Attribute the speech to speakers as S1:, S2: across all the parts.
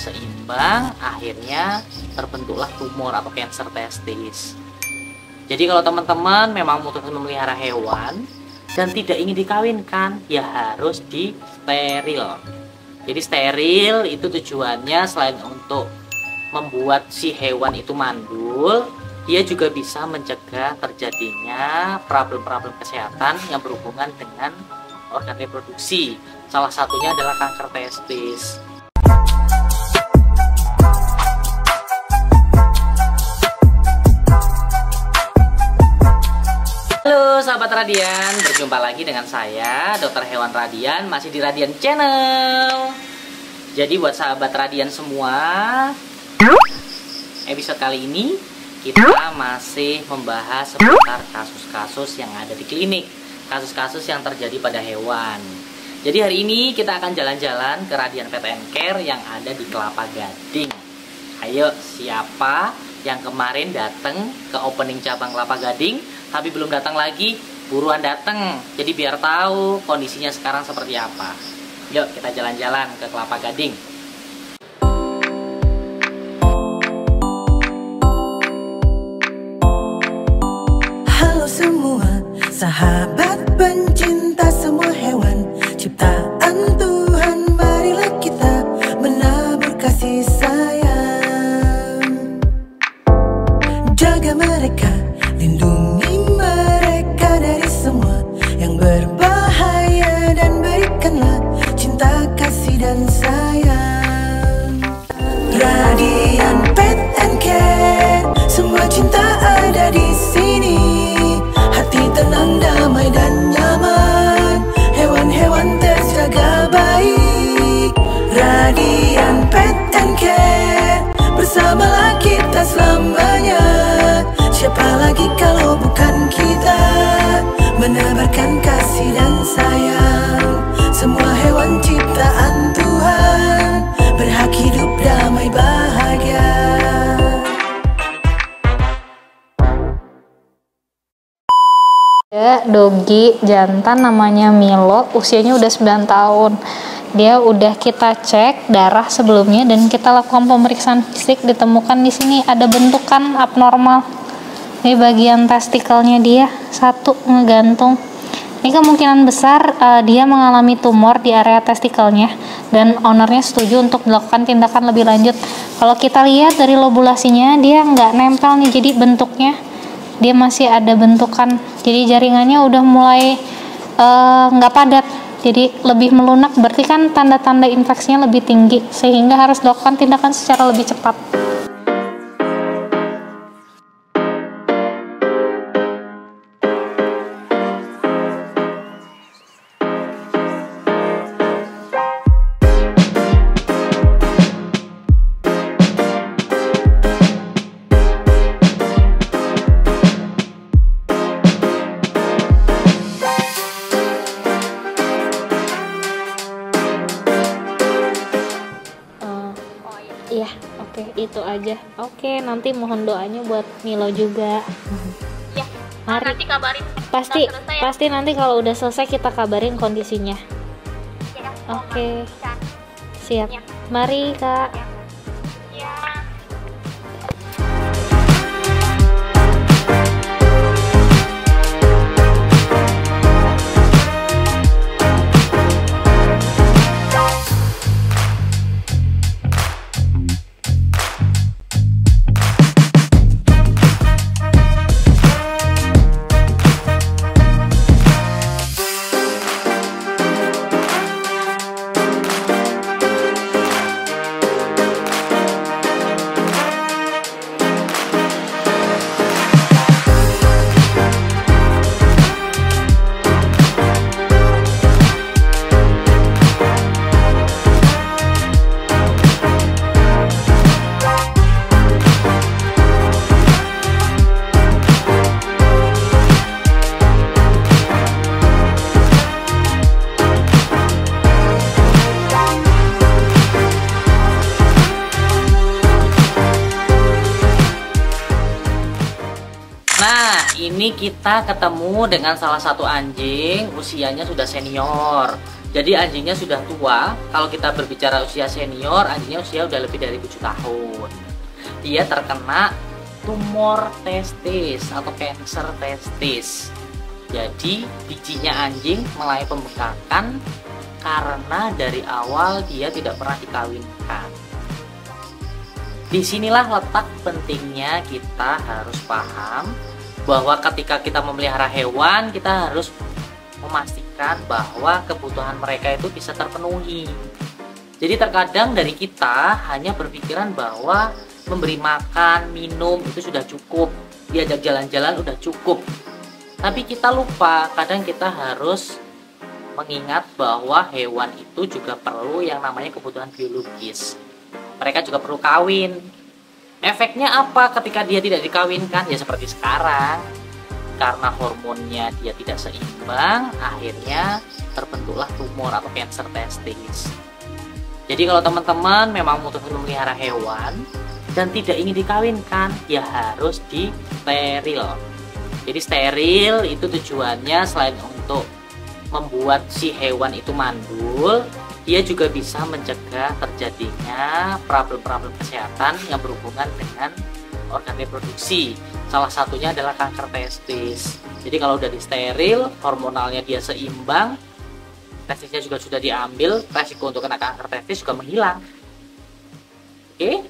S1: seimbang, akhirnya terbentuklah tumor atau cancer testis. Jadi kalau teman-teman memang memutuskan memelihara hewan dan tidak ingin dikawinkan, ya harus di steril. Jadi steril itu tujuannya selain untuk membuat si hewan itu mandul, dia juga bisa mencegah terjadinya problem-problem kesehatan yang berhubungan dengan organ reproduksi. Salah satunya adalah kanker testis. Halo sahabat Radian, berjumpa lagi dengan saya Dokter Hewan Radian, masih di Radian Channel. Jadi buat sahabat Radian semua, episode kali ini kita masih membahas seputar kasus-kasus yang ada di klinik, kasus-kasus yang terjadi pada hewan. Jadi hari ini kita akan jalan-jalan ke Radian Pet and Care yang ada di Kelapa Gading. Ayo, siapa yang kemarin datang ke opening cabang Kelapa Gading tapi belum datang lagi, buruan datang. Jadi biar tahu kondisinya sekarang seperti apa. Yuk kita jalan-jalan ke Kelapa Gading.
S2: Semua sahabat pencinta semua hewan ciptaan Tuhan, marilah kita menabur kasih sayang. Jaga mereka, lindungi mereka dari semua yang berbahaya, dan berikanlah cinta, kasih dan sayang. Radian Pet and Care, semua cinta ada di sini. Hati tenang, damai dan nyaman, hewan-hewan terjaga baik. Radian Pet and Care, bersamalah kita selamanya. Siapa lagi kalau bukan kita, menebarkan kasih dan sayang. Semua hewan ciptaan Tuhan berhak hidup damai bahagia.
S3: Dogi jantan namanya Milo, usianya udah 9 tahun. Dia udah kita cek darah sebelumnya dan kita lakukan pemeriksaan fisik, ditemukan di sini ada bentukan abnormal. Ini bagian testikelnya dia satu ngegantung. Ini kemungkinan besar dia mengalami tumor di area testikelnya, dan ownernya setuju untuk dilakukan tindakan lebih lanjut. Kalau kita lihat dari lobulasinya dia nggak nempel nih, jadi bentuknya dia masih ada bentukan, jadi jaringannya udah mulai nggak padat, jadi lebih melunak, berarti kan tanda-tanda infeksinya lebih tinggi, sehingga harus dilakukan tindakan secara lebih cepat. Iya, oke, itu aja. Oke, nanti mohon doanya buat Milo juga.
S4: Ya,
S3: mari.
S4: nanti kabarin.
S3: Pasti nanti kalau udah selesai kita kabarin kondisinya.
S4: Ya,
S3: oke, siap. Ya. Mari Kak.
S4: Ya. Ya.
S1: kita ketemu dengan salah satu anjing usianya sudah senior. Jadi anjingnya sudah tua. Kalau kita berbicara usia senior, anjingnya usia udah lebih dari 7 tahun. Dia terkena tumor testis atau kanker testis. Jadi bijinya anjing mulai pembengkakan karena dari awal dia tidak pernah dikawinkan. Disinilah letak pentingnya kita harus paham bahwa ketika kita memelihara hewan, kita harus memastikan bahwa kebutuhan mereka itu bisa terpenuhi. Jadi terkadang dari kita hanya berpikiran bahwa memberi makan, minum itu sudah cukup, diajak jalan-jalan udah cukup. Tapi kita lupa, kadang kita harus mengingat bahwa hewan itu juga perlu yang namanya kebutuhan biologis. Mereka juga perlu kawin. Efeknya apa ketika dia tidak dikawinkan? Ya seperti sekarang. Karena hormonnya dia tidak seimbang, akhirnya terbentuklah tumor atau kanker testis. Jadi kalau teman-teman memang memutuskan memelihara hewan dan tidak ingin dikawinkan, ya harus disteril. Jadi steril itu tujuannya selain untuk membuat si hewan itu mandul, dia juga bisa mencegah terjadinya problem-problem kesehatan yang berhubungan dengan organ reproduksi. Salah satunya adalah kanker testis. Jadi kalau udah disteril, hormonalnya dia seimbang, testisnya juga sudah diambil, resiko untuk kena kanker testis juga menghilang. Oke?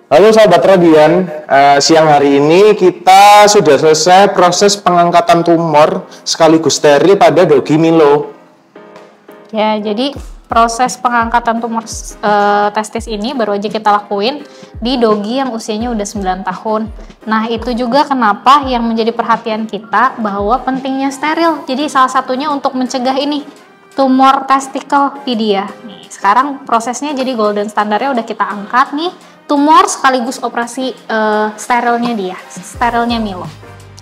S5: Halo sahabat Radian, siang hari ini kita sudah selesai proses pengangkatan tumor sekaligus steril pada Dogi Milo.
S3: Ya, jadi proses pengangkatan tumor testis ini baru aja kita lakuin di Dogi yang usianya udah 9 tahun. Nah, itu juga kenapa yang menjadi perhatian kita bahwa pentingnya steril. Jadi salah satunya untuk mencegah ini tumor testikel di dia. Nih, sekarang prosesnya jadi golden standarnya udah kita angkat nih. Tumor sekaligus operasi sterilnya dia, sterilnya Milo.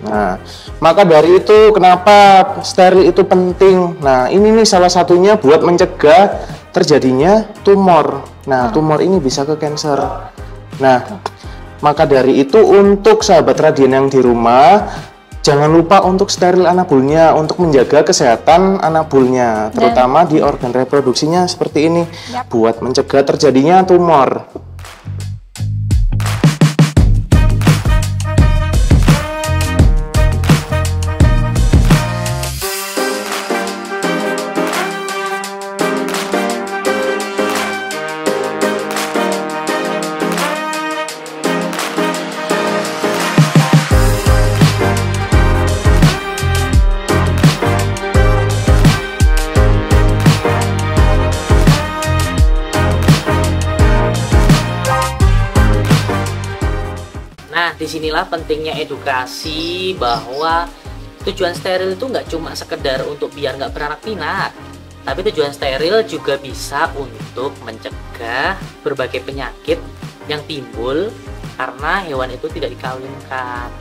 S5: Nah, maka dari itu kenapa steril itu penting. Nah, ini nih salah satunya buat mencegah terjadinya tumor. Nah, tumor ini bisa ke kanker. Nah, maka dari itu untuk sahabat Radian yang di rumah, jangan lupa untuk steril anabulnya untuk menjaga kesehatan anabulnya, terutama di organ reproduksinya seperti ini, buat mencegah terjadinya tumor.
S1: Nah, disinilah pentingnya edukasi bahwa tujuan steril itu nggak cuma sekedar untuk biar nggak beranak pinak, tapi tujuan steril juga bisa untuk mencegah berbagai penyakit yang timbul karena hewan itu tidak dikawinkan.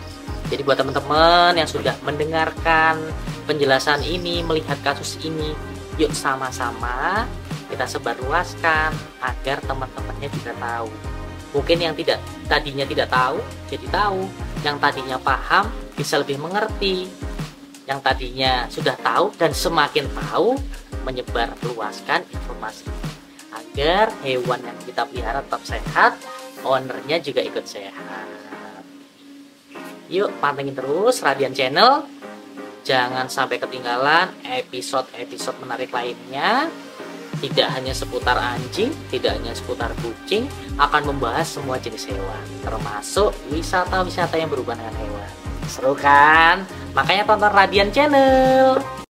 S1: Jadi buat teman-teman yang sudah mendengarkan penjelasan ini, melihat kasus ini, yuk sama-sama kita sebarluaskan agar teman-temannya juga tahu. Mungkin yang tadinya tidak tahu jadi tahu, yang tadinya paham bisa lebih mengerti, yang tadinya sudah tahu dan semakin tahu menyebar luaskan informasi agar hewan yang kita pelihara tetap sehat, ownernya juga ikut sehat. Yuk pantengin terus Radian Channel, jangan sampai ketinggalan episode-episode menarik lainnya. Tidak hanya seputar anjing, tidak hanya seputar kucing, akan membahas semua jenis hewan, termasuk wisata-wisata yang berhubungan dengan hewan. Seru kan? Makanya tonton Radian Channel.